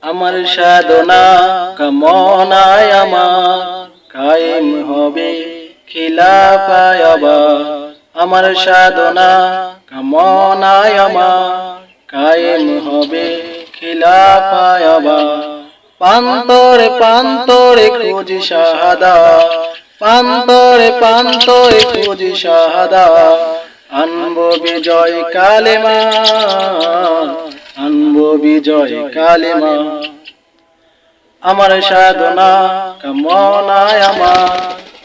আমার সাধনা কামনায় আমার কায়েম হবে খিলাফায় আবার। আমার সাধনা কামনায় আমার কায়েম হবে খিলাফায় আবার। প্রান্তরে প্রান্তরে খুঁজি শাহাদাত, প্রান্তরে প্রান্তরে খুঁজি শাহাদাত। আনবো বিজয় কালেমা, আনবো বিজয় কালেমা। আমার সাধনা কামনায় আমার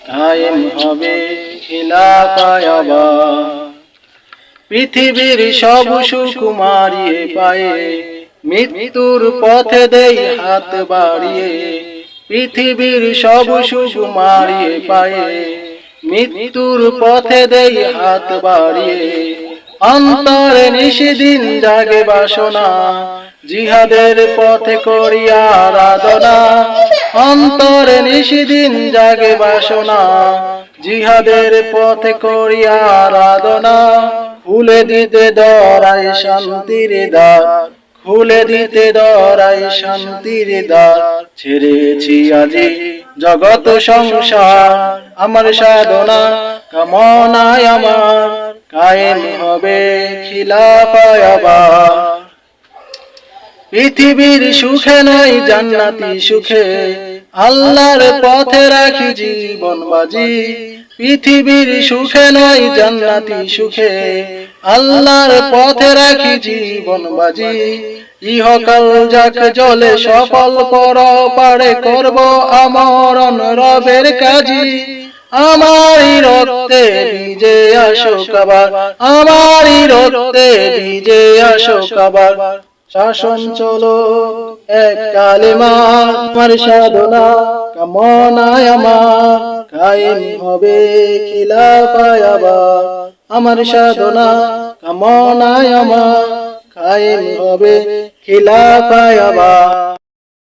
কায়েম হবে খিলাফায় আবার। পৃথিবীর সব সুখ মারিয়ে পায়ে মৃত্যুর পথে দেই হাত বাড়িয়ে। পৃথিবীর সব সুখ মারিয়ে পায়ে মৃত্যুর পথে দেই হাত বাড়িয়ে। অন্তরে নিশিদিন জাগে বাসনা, জিহাদের পথে করিয়া আরাধনা। অন্তরে নিশিদিন জাগে বাসনা, জিহাদের পথে করিয়া আরাধনা। খুলে দিতে দরাই শান্তির দ্বার, খুলে দিতে দরাই শান্তির দ্বার। ছেড়েছি আজি জগৎ সংসার, আমার সাধনা কামনায় আমার কায়েম হবে খিলাফায় আবার। পৃথিবীর সুখে নয় জান্নাতি সুখে, আল্লাহর পথে রাখি জীবন বাজি। পৃথিবীর সুখে নয় জান্নাতি সুখে, আল্লাহর পথে রাখি জীবন বাজি। ইহকাল যাক জলে সফল কর পারে, করব আমরণ রবের কাজী। আমারই রক্তে ভিজে আসো কাবার, আমারই রক্তে ভিজে আসো কাবার। শাসন চলো এক কালেমা, আমার সাধনা কামনায় আমার কায়েম হবে খিলাফায় আবার। আমার সাধনা কামনায় আমার কায়েম হবে খিলাফায় আবার।